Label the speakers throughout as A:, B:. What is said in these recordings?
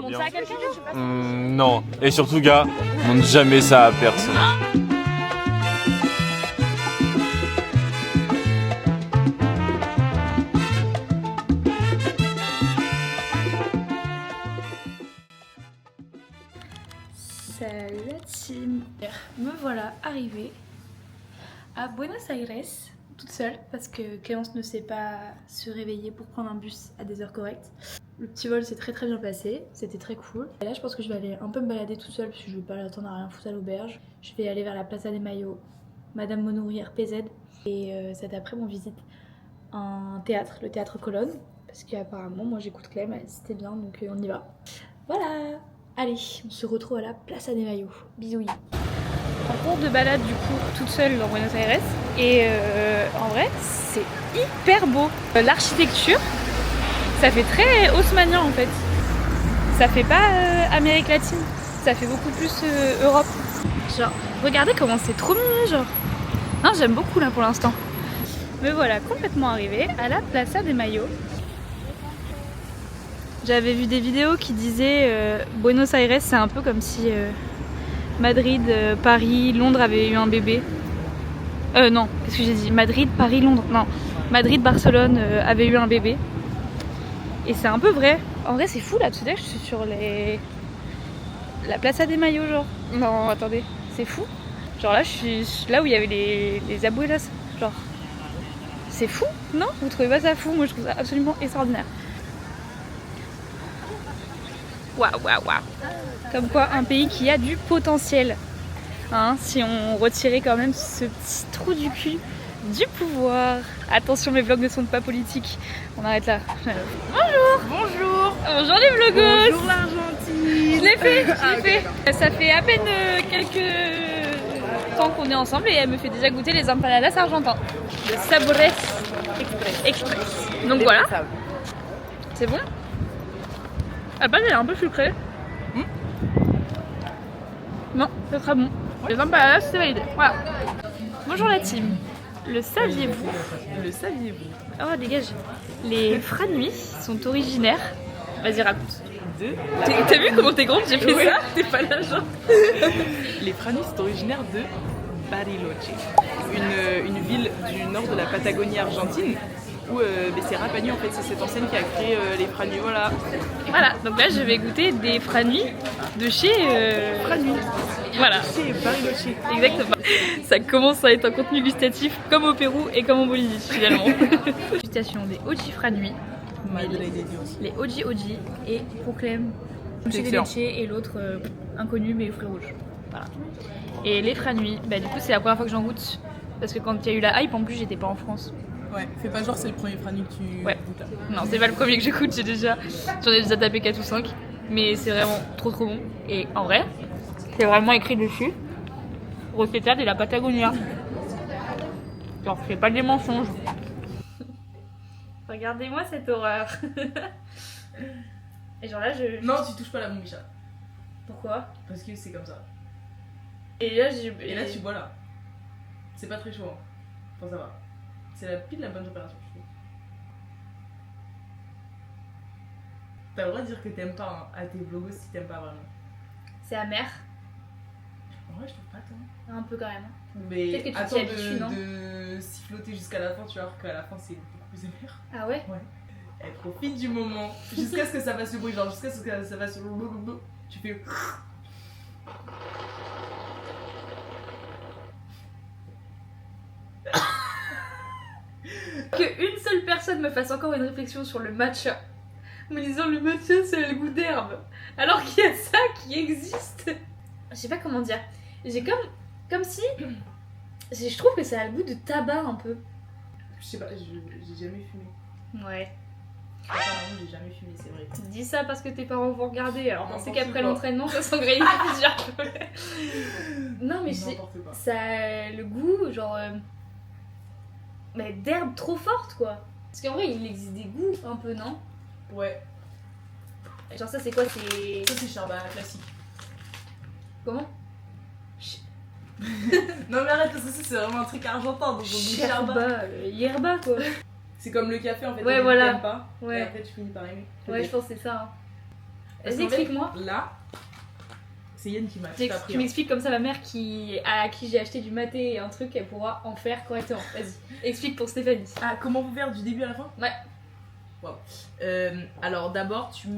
A: vois
B: montres
A: bien.
B: ça à quelqu'un, je sais pas.
A: Non. Et surtout, gars, montre jamais ça à personne.
B: Salut la team. Me voilà arrivée à Buenos Aires toute seule parce que Clémence ne sait pas se réveiller pour prendre un bus à des heures correctes. Le petit vol s'est très bien passé, c'était très cool. Et là je pense que je vais aller un peu me balader toute seule parce que je vais pas l'attendre à rien foutre à l'auberge. Je vais aller vers la Plaza des Maillots, Madame Monouri RPZ. Et cet après on visite un théâtre, le théâtre Colonne. Parce qu'apparemment moi j'écoute Clem, c'était bien donc on y va. Voilà. Allez, on se retrouve à la Plaza des Maillots. Bisouilles. En cours de balade du coup, toute seule dans Buenos Aires. Et en vrai, c'est hyper beau. L'architecture, ça fait très haussmannien en fait. Ça fait pas Amérique latine, ça fait beaucoup plus Europe. Genre, regardez comment c'est trop mignon, genre. Non, j'aime beaucoup là pour l'instant. Me voilà complètement arrivée à la Plaza des Maillots. J'avais vu des vidéos qui disaient Buenos Aires, c'est un peu comme si Madrid, Paris, Londres avaient eu un bébé. Non, qu'est-ce que j'ai dit? Madrid, Paris, Londres. Non, Madrid, Barcelone avaient eu un bébé. Et c'est un peu vrai. En vrai, c'est fou là, tout d'un coup, je suis sur la Plaza des Maillots, genre. Non, attendez, c'est fou. Genre là, je suis là où il y avait les abuelas. Genre, c'est fou, non? Vous trouvez pas ça fou? Moi, je trouve ça absolument extraordinaire. Waouh, waouh, waouh. Comme quoi, un pays qui a du potentiel. Hein, si on retirait quand même ce petit trou du cul du pouvoir. Attention, mes vlogs ne sont pas politiques. On arrête là. Bonjour.
C: Bonjour.
B: Bonjour les vlogos.
C: Bonjour l'Argentine.
B: Je l'ai fait, Ça fait à peine quelques temps qu'on est ensemble et elle me fait déjà goûter les empanadas argentins. Le Sabores Express. Donc voilà. C'est bon. La pâte elle est un peu sucrée. Non, c'est très bon. Les empanadas c'est validé. Voilà. Bonjour la team. Le saviez-vous?
C: Le saviez-vous?
B: Oh dégage. Les franuis sont originaires. Vas-y raconte. T'as vu comment t'es grande? J'ai fait ça. T'es pas là genre.
C: Les franuis sont originaires de Bariloche, une ville du nord de la Patagonie argentine où c'est Rapanu en fait, c'est cette enseigne qui a créé les franuis. Voilà.
B: Voilà, donc là je vais goûter des franuis de chez
C: Franuis.
B: Voilà.
C: Chez Bariloche.
B: Exactement. Ça commence à être un contenu gustatif comme au Pérou et comme en Bolivie finalement. Dégustation des Oji Franui. Les Oji Oji et Proclem Dulce de Leche et l'autre inconnu mais fruits rouges. Voilà. Et les Franui, bah du coup c'est la première fois que j'en goûte parce que quand il y a eu la hype en plus j'étais pas en France.
C: Ouais, fais pas genre c'est le premier franui que tu goûtes là.
B: Non, c'est pas le premier que j'écoute, j'en ai déjà tapé 4 ou 5, mais c'est vraiment trop bon. Et en vrai, c'est vraiment écrit dessus recetta de la Patagonia. Genre, fais pas des mensonges. Regardez-moi cette horreur. Et genre là,
C: Non, tu touches pas la bombicha.
B: Pourquoi?
C: Parce que c'est comme ça.
B: Et là,
C: tu bois là. C'est pas très chaud. Hein. Enfin, ça va. C'est pile la bonne température, je trouve. T'as le droit de dire que t'aimes pas hein, à tes vlogos si t'aimes pas vraiment.
B: c'est amer.
C: En vrai, je trouve pas tant.
B: Un peu quand même.
C: Mais
B: Peut-être que tu
C: attends
B: t'y habitues, non?
C: de siffloter jusqu'à la fin, tu vas voir qu'à la fin c'est beaucoup plus amer.
B: Ah ouais?
C: Ouais. Elle profite du moment jusqu'à ce que ça fasse le bruit, genre jusqu'à ce que ça fasse le tu fais.
B: Qu'une seule personne me fasse encore une réflexion sur le matcha, me disant le matcha c'est le goût d'herbe, alors qu'il y a ça qui existe. Je sais pas comment dire. J'ai comme si je trouve que ça a le goût de tabac un peu.
C: Je sais pas, j'ai jamais fumé.
B: Ouais.
C: Apparemment, j'ai jamais fumé, c'est vrai.
B: Tu dis ça parce que tes parents vont regarder, alors on sait
C: N'importe
B: qu'après
C: quoi.
B: l'entraînement ça s'engraine plusieurs. Non mais
C: N'importe quoi.
B: ça a le goût genre mais d'herbe trop forte quoi. Parce qu'en vrai il existe des goûts un peu non?
C: Ouais.
B: Genre ça c'est quoi? C'est...
C: Ça c'est charba classique.
B: Comment?
C: Non mais arrête parce que ça c'est vraiment un truc argentin donc on dit charba.
B: Yerba quoi.
C: C'est comme le café en fait.
B: Ouais,
C: au début,
B: voilà.
C: t'aimes pas,
B: Ouais.
C: et après tu finis par aimer.
B: Ouais je pense que c'est ça.
C: Parce
B: Vas-y,
C: qu'en fait,
B: explique-moi.
C: Là, c'est Yann qui m'a tout appris.
B: Tu m'expliques comme ça ma mère à qui j'ai acheté du maté et un truc, elle pourra en faire correctement. Vas-y, explique pour Stéphanie.
C: Ah, comment vous faire du début à la fin?
B: Ouais.
C: Wow. Alors d'abord, tu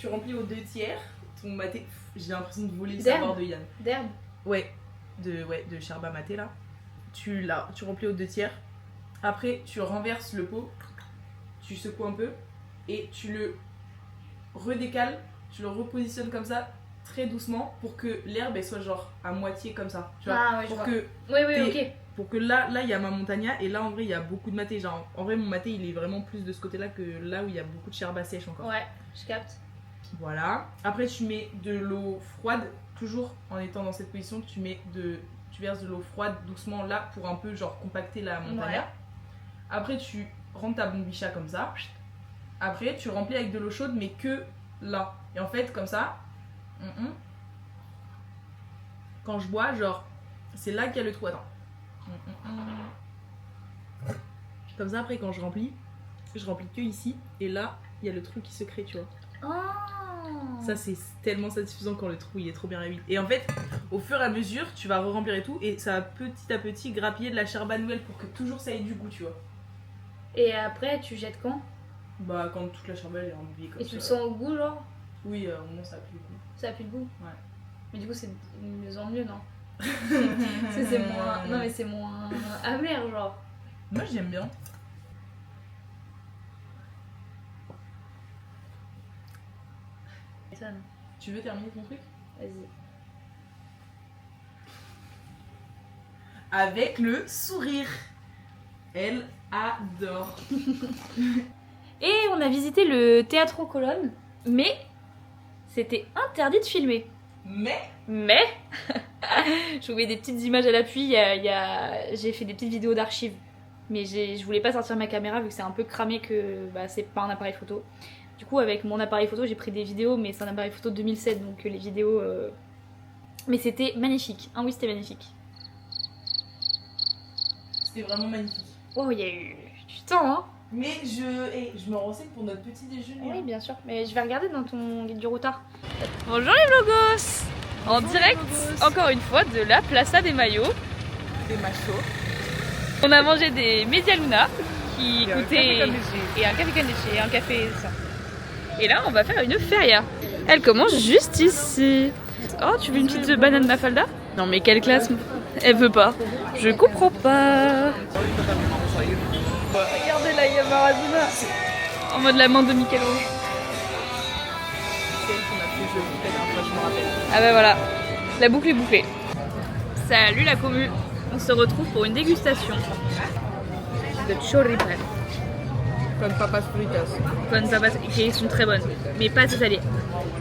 C: remplis aux 2/3 ton maté. J'ai l'impression de voler le
B: D'herbe.
C: savoir de Yann.
B: D'herbe.
C: Ouais, de Sherba maté là. Tu remplis aux 2/3. Après, tu renverses le pot, tu secoues un peu et tu le redécales, tu le repositionnes comme ça très doucement pour que l'herbe elle soit genre à moitié comme ça. Tu vois,
B: Ah ouais, je
C: pour
B: vois.
C: que
B: Oui, ok.
C: pour que là il y a ma montagna et là en vrai il y a beaucoup de maté. Genre en vrai mon maté il est vraiment plus de ce côté là que là où il y a beaucoup de Sherba sèche encore.
B: Ouais, je capte.
C: Voilà. Après tu mets de l'eau froide, toujours en étant dans cette position, tu verses de l'eau froide doucement là pour un peu genre compacter la montagna.
B: Ouais.
C: Après tu rentres ta bombicha comme ça. Après tu remplis avec de l'eau chaude mais que là. Et en fait comme ça, quand je bois genre c'est là qu'il y a le trou. Attends. Comme ça après quand je remplis que ici et là il y a le trou qui se crée, tu vois.
B: Oh.
C: Ça c'est tellement satisfaisant quand le trou il est trop bien réuni. Et en fait au fur et à mesure tu vas re-remplir et tout et ça va petit à petit grappiller de la Sherba nouvelle pour que toujours ça ait du goût, tu vois.
B: Et après, tu jettes quand?
C: Bah quand toute la Sherba elle est embouillée comme ça.
B: Et tu le sens au goût, genre?
C: Oui, au moment ça a plus de goût.
B: Ça a plus de goût?
C: Ouais.
B: Mais du coup, c'est de mieux en mieux, non? C'est moins. Non, mais c'est moins amer, genre.
C: Moi j'aime bien.
B: Personne.
C: Tu veux terminer ton truc?
B: Vas-y.
C: Avec le sourire. Elle adore.
B: Et on a visité le Teatro Colonne, mais c'était interdit de filmer.
C: Mais
B: Je vous mets des petites images à l'appui, j'ai fait des petites vidéos d'archives. Mais je voulais pas sortir ma caméra vu que c'est un peu cramé que c'est pas un appareil photo. Du coup avec mon appareil photo j'ai pris des vidéos mais c'est un appareil photo de 2007 donc les vidéos... Mais c'était magnifique, oui c'était magnifique.
C: c'était vraiment magnifique.
B: Oh il y a eu du temps hein.
C: Mais je me renseigne pour notre petit déjeuner.
B: Oui bien sûr, mais je vais regarder dans ton guide du routard. Bonjour les vlogos. En direct, encore une fois, de la Plaza des Maillots.
C: Des machos.
B: On a mangé des medialunas qui
C: Et
B: coûtaient...
C: un café candeché.
B: Et un café candeché, et un café ça. Et là, on va faire une feria. Elle commence juste ici. Oh, tu veux une petite banane Mafalda? Non mais quelle classe. Elle veut pas. Je comprends pas. Regardez là, il y a Maradona. En mode la main de Michelo.
C: C'est elle qui m'a fait jouer la dernière fois, je me rappelle.
B: Ah bah voilà, la boucle est bouclée. Salut la commu. On se retrouve pour une dégustation de choripan.
C: Comme papas fritas.
B: Bonnes papas qui sont très bonnes, mais pas assez salées.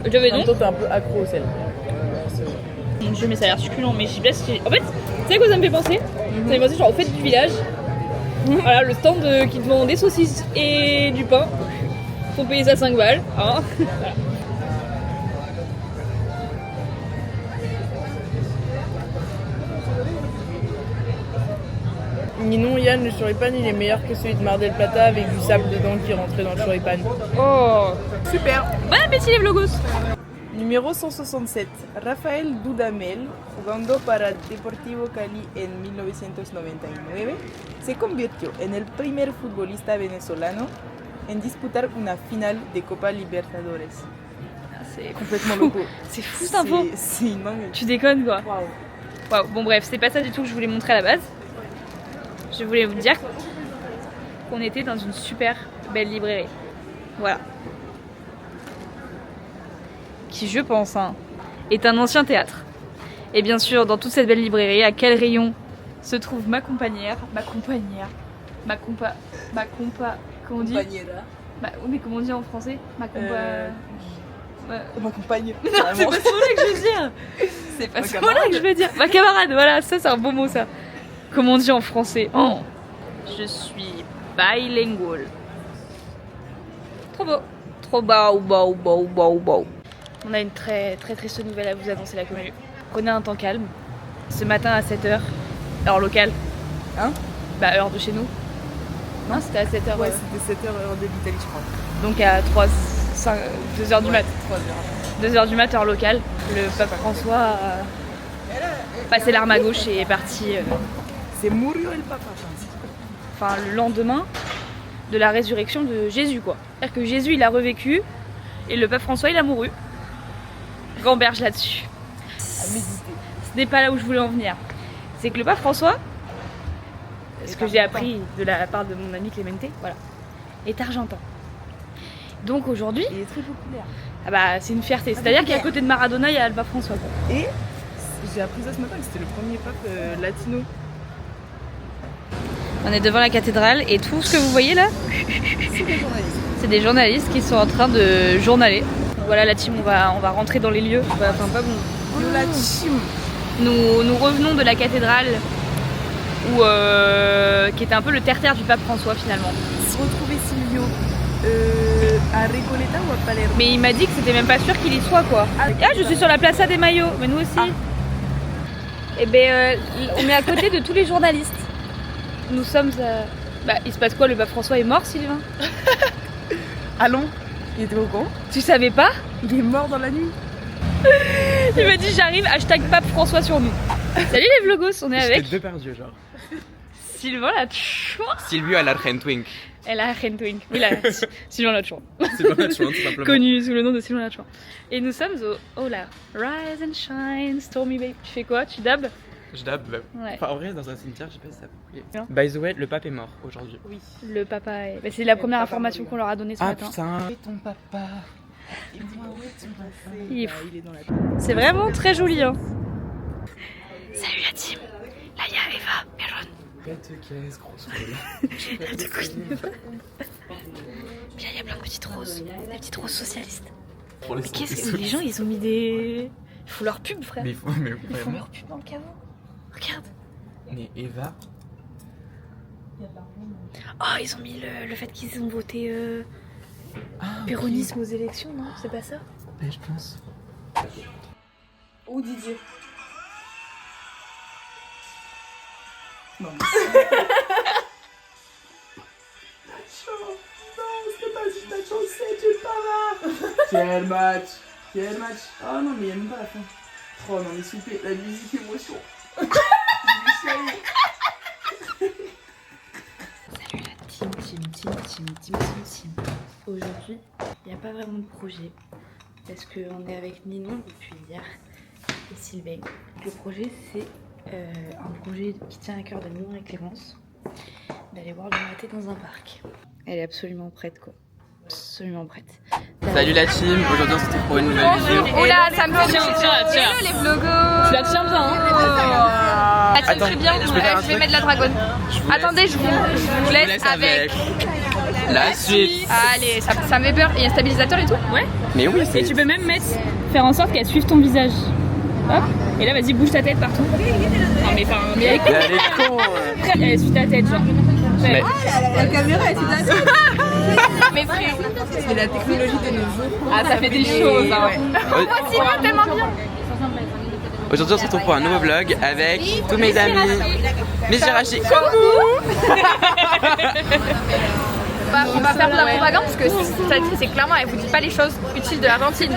B: Je vais
C: En même
B: donc.
C: temps, t'es un peu accro au sel.
B: Mon dieu, mais ça a l'air succulent, mais j'y blesse. En fait, tu sais à quoi ça me fait penser? Ça me fait penser genre au fête du village. Voilà, le stand qui te vend des saucisses et du pain. Faut payer ça 5 balles. Hein. Voilà.
D: Non, Yann, le choripan il est meilleur que celui de Mar del Plata avec du sable dedans qui rentrait dans le choripan.
B: Oh,
D: Super.
B: bon appétit les vlogos.
D: Numéro 167. Rafael Dudamel, jugando para Deportivo Cali en 1999, se convirtió en el primer futbolista venezolano en disputar una final de Copa Libertadores.
B: C'est
D: Complètement
B: fou.
D: loco.
B: C'est fou cette info.
D: C'est une dingue.
B: Tu déconnes quoi.
D: Waouh.
B: Waouh, bon bref, c'est pas ça du tout que je voulais montrer à la base. Je voulais vous dire qu'on était dans une super belle librairie. Voilà. Qui, je pense, est un ancien théâtre. Et bien sûr, dans toute cette belle librairie, à quel rayon se trouve ma compagnière? Comment on dit?
D: Compañera.
B: Oui, mais comment on dit en français? Ma
D: compagne.
B: c'est pas ce mot-là que je veux dire. C'est pas
D: Ma
B: ce mot-là que je veux dire. Ma camarade, voilà, ça c'est un beau mot ça. Comment on dit en français? Oh, je suis bilingual. Trop beau. Trop beau. On a une très très triste nouvelle à vous annoncer la commune. Prenez un temps calme. Ce matin à 7h, heure locale.
D: Hein?
B: Bah heure de chez nous. Non, c'était à 7h.
D: Ouais, c'était 7h heure de l'Italie, je crois.
B: Donc à 2h du mat. 2h du mat heure locale. Le pape François a passé l'arme à gauche et est parti
D: C'est murió el Papa Francisco.
B: le lendemain de la résurrection de Jésus quoi. C'est-à-dire que Jésus il a revécu et le pape François il a mouru. Gamberge là-dessus.
D: À méditer.
B: Ce n'est pas là où je voulais en venir. C'est que le pape François, ce que j'ai appris de la part de mon ami Clémenté, voilà, est argentin. Donc aujourd'hui,
D: Il est très populaire.
B: ah bah, c'est une fierté. C'est-à-dire qu'à côté de Maradona, il y a le pape François. Quoi.
D: Et j'ai appris ça ce matin que c'était le premier pape latino.
B: On est devant la cathédrale et tout ce que vous voyez là,
D: C'est des journalistes.
B: c'est des journalistes qui sont en train de journaler. Voilà la team, on va rentrer dans les lieux. Enfin pas bon.
D: Yo la team.
B: Nous revenons de la cathédrale où, qui était un peu le terre-terre du pape François finalement.
D: Retrouver Silvio à Recoleta ou à Palermo?
B: Mais il m'a dit que c'était même pas sûr qu'il y soit quoi. Ah, je suis sur la Plaza des Maillots, mais nous aussi. Et ben on est à côté de tous les journalistes. Nous sommes à... Bah il se passe quoi, le pape François est mort Sylvain?
D: Allons. Il était au courant?
B: Tu savais pas?
D: Il est mort dans la nuit.
B: Il m'a dit j'arrive, hashtag pape François sur nous. Salut les vlogos, on est avec
E: Deux Depardieu, genre.
B: Sylvain la chouin.
E: Silvio à l'Argentwing.
B: Elle a Rentwing. Oui là, Sylvain la chouin.
E: C'est pas mal, tout simplement.
B: Connu sous le nom de Sylvain la chouin. Et nous sommes au... Oh là, Rise and Shine, Stormy Babe. Tu fais quoi? Tu dabs?
E: Je dab.
B: Ouais.
E: Enfin, en vrai, dans un cimetière, je sais pas si ça peut.
B: Non.
E: By the way, le pape est mort aujourd'hui.
D: Oui.
B: Le papa est... Bah, c'est la première information qu'on leur a donnée ce matin.
E: putain.
D: Et ton papa? Et moi, où est ton papa?
B: Il est
D: Bah,
B: fou.
D: il est dans la
B: C'est vraiment très joli hein. Salut la team. Là il y a Eva, Meron.
E: Pète caisse, grosse folle.
B: Puis là il y a plein de petites roses. Des petites roses socialistes.
E: Pour les
B: Mais qu'est-ce que les gens ils ont mis des... Il faut leur pub frère.
E: Mais il faut, mais
B: Ils font
E: vraiment.
B: leur pub dans le caveau. Regarde.
E: Mais Eva.
B: Oh ils ont mis le fait qu'ils ont voté péronisme aux élections, non? C'est pas ça?
E: Mais je pense.
D: Ou Didier. Non. Quel match! Quel match! Oh non, mais il n'y a même pas la fin. Oh non, mais s'il vous plaît, la musique émotion.
B: Salut la team. Aujourd'hui, il n'y a pas vraiment de projet. Parce qu'on est avec Ninon depuis hier et Sylvain. Le projet, c'est un projet qui tient à cœur de Ninon et Clémence. D'aller voir le maté dans un parc. Elle est absolument prête quoi. Absolument prête.
E: Salut la team, aujourd'hui on se retrouve pour une nouvelle vidéo.
B: Oula, ça me fait tiens. Les vlogos. Tu la tiens bien hein. Elle tient
E: Attends,
B: très bien.
E: je peux faire un
B: Je vais
E: truc
B: mettre la dragonne. Attendez, je vous laisse avec...
E: La suite.
B: Allez, ça me fait peur. Il y a un stabilisateur et tout? Ouais.
E: Mais oui, c'est.
B: Et tu peux même faire en sorte qu'elle suive ton visage. Hop. Et là, vas-y, bouge ta tête partout. Non, mais enfin, mais elle est con.
E: Elle est con.
B: Elle suit ta tête, genre. Ouais.
E: Mais-
D: La caméra est ta tête.
B: Mais frère.
D: C'est la technologie de nos jours.
B: Ah, ça fait des choses, hein.
E: Ouais.
B: Sylvain, tellement bien.
E: Aujourd'hui on se retrouve pour un nouveau vlog avec tous mes amis. Mes Jirachi.
F: On va faire de la propagande parce que c'est clairement, elle vous dit pas les choses utiles de l'Argentine.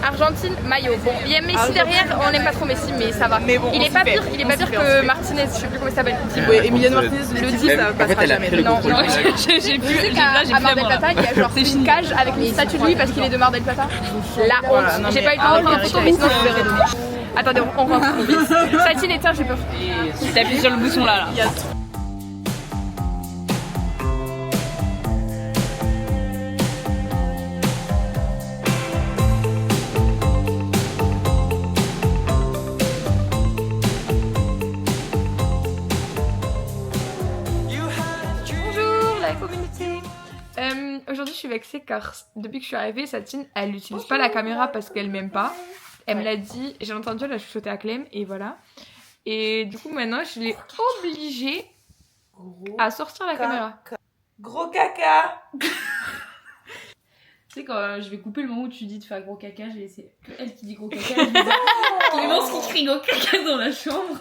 F: Argentine, maillot. Bon, il y a Messi derrière, on n'aime pas trop Messi, mais ça va.
D: Mais bon,
F: il
D: on
F: est pas
D: s'y fait.
F: pire, il est pas pire que Martinez, je sais plus comment il s'appelle.
D: Ouais, Emiliano Martinez le dit, ça
E: En fait,
D: passera
E: elle a
D: jamais.
E: pris le
F: Non,
E: contrôle
F: non,
E: du vlog.
B: J'ai vu,
F: À Mar del Plata, il y a genre une cage avec une statue de lui parce qu'il est de Mar del Plata. La
D: Voilà, non,
F: honte. J'ai
D: mais
F: pas eu le temps de prendre une photo, mais sinon je
D: arrête,
F: verrai tout. Attendez, on rentre. Satine et tiens, j'ai peur.
B: T'appuies sur le bouton là.
F: Bonjour la communauté. Aujourd'hui je suis vexée car depuis que je suis arrivée, Satine elle n'utilise pas la caméra parce qu'elle m'aime pas. Elle me l'a dit, j'ai entendu, elle a chuchoté à Clem et voilà. Et du coup maintenant je l'ai obligée à sortir la caméra.
D: Gros caca.
B: Tu sais, quand je vais couper le moment où tu dis de faire gros caca, je vais laisser que elle qui dit gros caca. Je vais dire Clémence qui crie gros caca dans la chambre.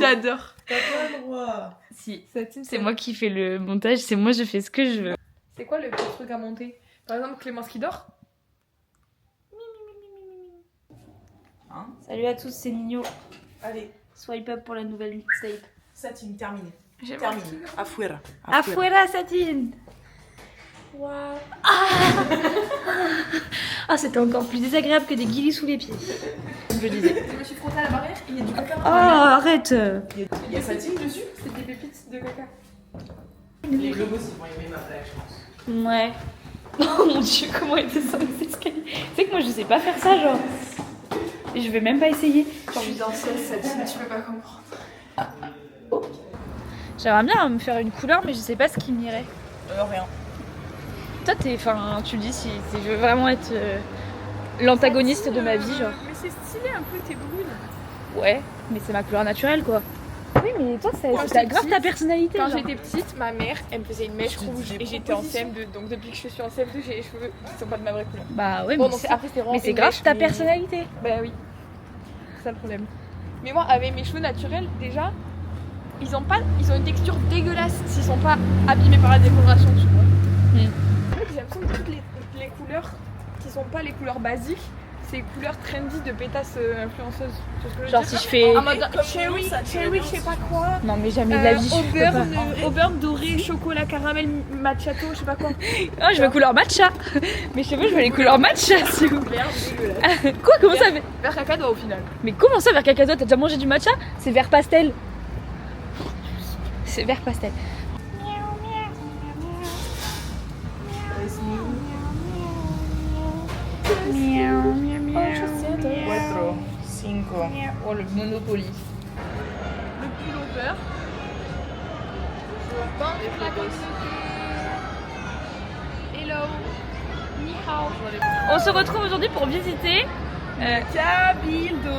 F: J'adore.
D: T'as pas le droit.
B: Si,
F: Satine,
B: c'est moi qui fais le montage, c'est moi, je fais ce que je veux.
F: C'est quoi le petit truc à monter? Par exemple Clémence qui dort?
C: Hein?
B: Salut à tous, c'est Nino.
C: Allez,
B: Swipe up pour la nouvelle mixtape.
C: Satine, terminé.
F: J'ai
C: Terminé. Afuera.
B: Afuera, Satine. Waouh. Ah, c'était encore plus désagréable que des guilis sous les pieds. Comme je disais.
F: Je me suis frottée à la barrière et il y a du caca.
B: Oh, arrête.
C: Il y a Satine dessus?
F: C'est des pépites de caca.
C: Les globos, ils vont aimer ma blague, je pense.
B: Ouais. Oh mon dieu, comment elle descend les escaliers. Tu sais que moi je sais pas faire ça, genre. Et je vais même pas essayer.
F: Je suis dans cette tu peux pas comprendre.
B: J'aimerais bien me faire une couleur, mais je sais pas ce qui m'irait.
C: Rien.
B: Toi, tu me dis si je veux vraiment être l'antagoniste de ma vie, genre.
F: Mais c'est stylé un peu, t'es brune.
B: Ouais, mais c'est ma couleur naturelle, quoi. Oui, mais toi,
F: Quand
B: c'est
F: j'étais
B: grave ta
F: petite-
B: personnalité.
F: Quand
B: genre.
F: j'étais petite, ma mère, elle me faisait une mèche rouge et j'étais en CM2. Donc depuis que je suis en CM2, j'ai les cheveux qui sont pas de ma vraie couleur.
B: Bah ouais,
F: Bon,
B: mais
F: donc
B: c'est
F: après, c'était vraiment
B: mais c'est
F: une
B: grave
F: mèche,
B: ta
F: mais-
B: personnalité.
F: Bah oui, c'est ça le problème. Mais moi, avec mes cheveux naturels, déjà, ils ont une texture dégueulasse s'ils sont pas abîmés par la décoloration, tu vois. En fait, j'ai l'impression que toutes les couleurs qui sont pas les couleurs basiques, c'est les couleurs trendy de pétasses influenceuses. Tu vois ce que je veux
B: Genre
F: dire
B: si je fais.
F: En mode cherry, je sais pas quoi.
B: Non, mais jamais de la vie. je peux pas.
F: Au beurre doré, chocolat, caramel, macchiato, je sais pas quoi.
B: Ah, je veux couleur matcha. Mes cheveux, je veux les couleurs matcha, s'il vous plaît.
F: Vert dégueulasse.
B: Quoi, comment ça fait?
F: Vert cacadois au final.
B: Mais comment ça, vert cacadois? T'as déjà mangé du matcha? C'est vert pastel. C'est vert pastel.
C: Cuatro, cinco. Oh, le Monopoly.
F: Le pullover. Bonjour la communauté. Hello. Ni hao.
B: On se retrouve aujourd'hui pour visiter
F: Cabildo.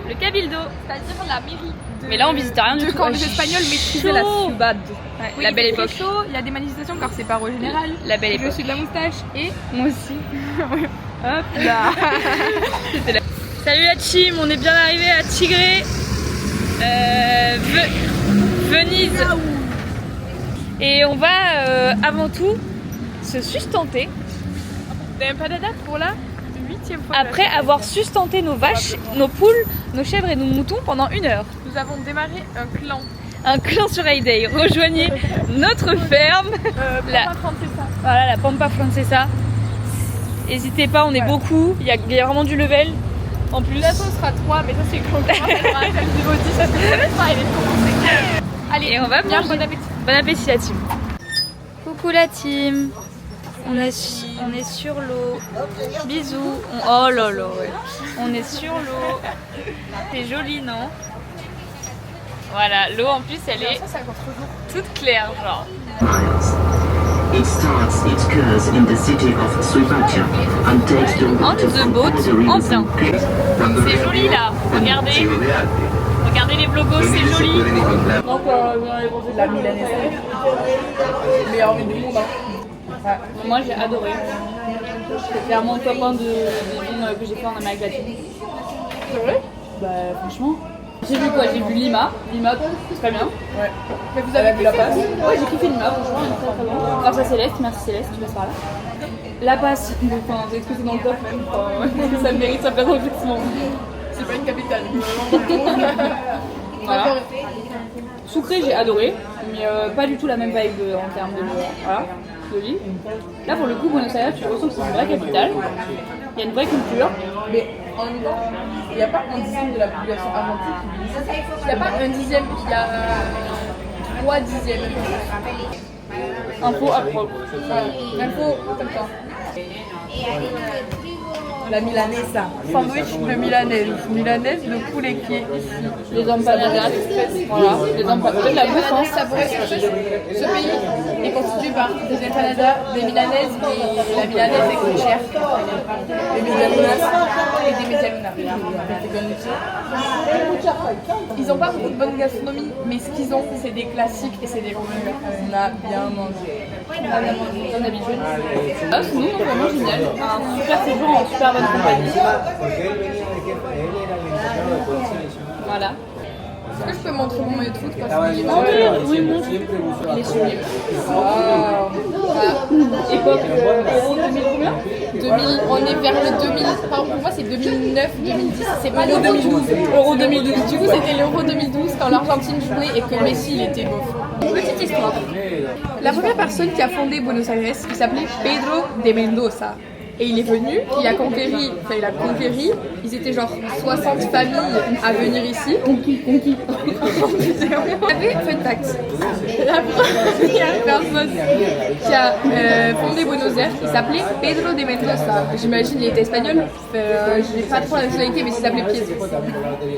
B: le Cabildo.
F: C'est-à-dire la mairie de...
B: Mais là, on visite rien du
F: de
B: tout.
F: quand
B: Ouais,
F: les Espagnols
B: chaud.
F: maîtrisaient la ciudad.
B: Ouais,
F: Oui,
B: la
F: il
B: belle
F: fait
B: époque.
F: très chaud, il y a des manifestations car c'est paro général.
B: La belle
F: Je
B: époque.
F: suis de la moustache et...
B: Moi aussi.
F: Hop là.
B: Salut la team, on est bien arrivé à Tigré, Venise. Et on va avant tout se sustenter
F: T'as pas de date pour la 8e fois. de la
B: après
F: semaine.
B: avoir sustenté nos vaches, nos poules, nos chèvres et nos moutons pendant 1 heure.
F: Nous avons démarré un clan.
B: Un clan sur Hayday. Rejoignez notre ferme. La-
F: Pampa Francesa.
B: Voilà, la Pampa Francesa. N'hésitez pas, on est beaucoup. Il y a vraiment du level en plus.
F: De toute façon, on sera 3, mais ça c'est quand on commencera à faire le niveau 10 parce que ça va pas, il est commencé. Allez,
B: Et on va
F: bien,
B: manger.
F: bon appétit.
B: Bon appétit la team. Coucou la team. On est sur l'eau. Bisous. Oh là là, ouais. On est sur l'eau. C'est joli, non? Voilà, l'eau en plus elle est toute claire, genre.
G: It starts its course in the city of Suipacha and takes the
B: On
G: water
B: the
G: from
B: boat,
G: all the
B: en
G: rivers
B: plein.
G: and creeks from the
B: C'est joli là, regardez. Regardez les blogos, c'est joli.
C: La milanaise. Meilleur vue du monde. Hein.
B: Moi j'ai adoré. C'est clairement le top 1 de films que j'ai fait en Amérique latine.
F: C'est vrai?
B: Bah franchement. J'ai vu quoi? J'ai vu Lima. Lima, très bien.
C: Ouais.
F: Mais vous
C: Elle a
F: avez
C: vu la passe.
B: Ouais, j'ai kiffé Lima, franchement, elle est très très bonne. Grâce à Céleste, merci Céleste, tu passes par là. La passe, enfin, est-ce que c'est dans le top même? Enfin, ça mérite sa place effectivement.
F: C'est pas une capitale.
B: Voilà. Sucré, j'ai adoré, mais pas du tout la même vibe en termes de vie. Là, pour le coup, Buenos Aires, tu ressens que c'est une vraie capitale. Il y a une vraie culture.
C: Mais en même temps, il n'y a pas un dixième de la population argentine.
F: Il n'y a pas un dixième, il y a 3 dixièmes.
B: Info à propos.
F: Info, comme ça.
C: La milanesa.
F: Sandwich de milanaise. Milanaise de poulet qui est ici.
B: Les empanadas, voilà, les empanadas, la bouffe, hein.
F: Ce pays est constitué par des empanadas, des milanaises et la milanaise est très chère. Des medialunas et des medialunas. Ils n'ont pas beaucoup de bonne gastronomie, mais ce qu'ils ont, c'est des classiques et c'est des bons.
C: On a bien mangé.
B: Comme d'habitude. Ah, sinon, vraiment génial. Un super séjour en super bonne compagnie. Voilà.
F: Est-ce que je peux montrer mon maillot de foot parce qu'il est
B: Oui, montre. Il est sublime.
F: Wow. ça. Époque Euro 2000 combien 2000, on est vers le 2000. Enfin, pour moi, c'est 2009, 2010. C'est pas l'Euro 2012. Euro 2012. Du coup, c'était l'Euro 2012 quand l'Argentine jouait et que Messi il était beau. Petite histoire. La première personne qui a fondé Buenos Aires, il s'appelait Pedro de Mendoza. Et il est venu, il a conquéri, ils étaient genre 60 familles à venir ici. Conquis. Il y avait, fun fact, la première personne qui a fondé Buenos Aires, il s'appelait Pedro de Mendoza. J'imagine il était espagnol, je n'ai pas trop la nationalité, mais il s'appelait Pedro.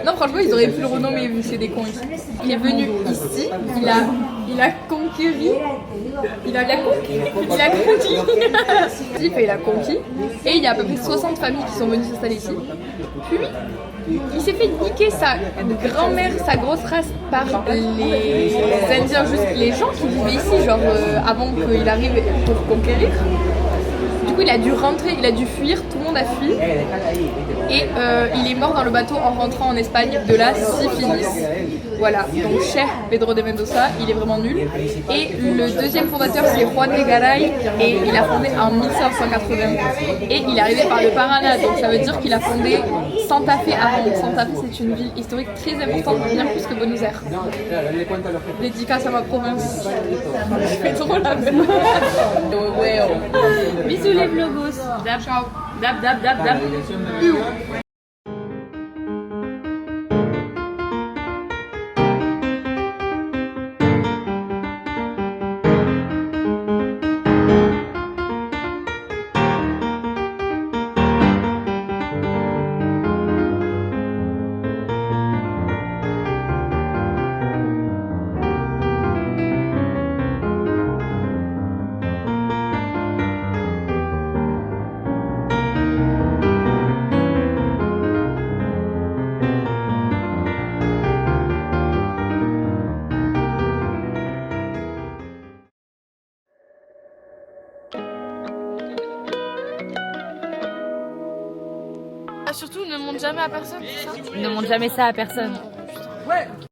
F: Non, franchement, ils auraient pu le renommer vu que c'est des cons ici. Il est venu ici, il a conquéri. Il a conquis. Et il y a à peu près 60 familles qui sont venues s'installer ici. Puis, il s'est fait niquer sa grand-mère, sa grosse race par les Indiens, juste les gens qui vivaient ici, genre avant qu'il arrive pour conquérir. Du coup, il a dû rentrer, il a dû fuir, tout le monde a fui. Et il est mort dans le bateau en rentrant en Espagne de la syphilis. Voilà, donc cher Pedro de Mendoza, il est vraiment nul. Et le deuxième fondateur, c'est Juan de Garay, et il a fondé en 1580. Et il est arrivé par le Paraná, donc ça veut dire qu'il a fondé Santa Fe avant. Santa Fe, c'est une ville historique très importante, bien plus que Buenos Aires. Dédicace à ma province. Je fais trop la même.
B: Bisous les vlogos. Dab, ciao. Dab.
F: Surtout, ne montre jamais à personne, c'est ça ?
B: Ne montre jamais ça à personne.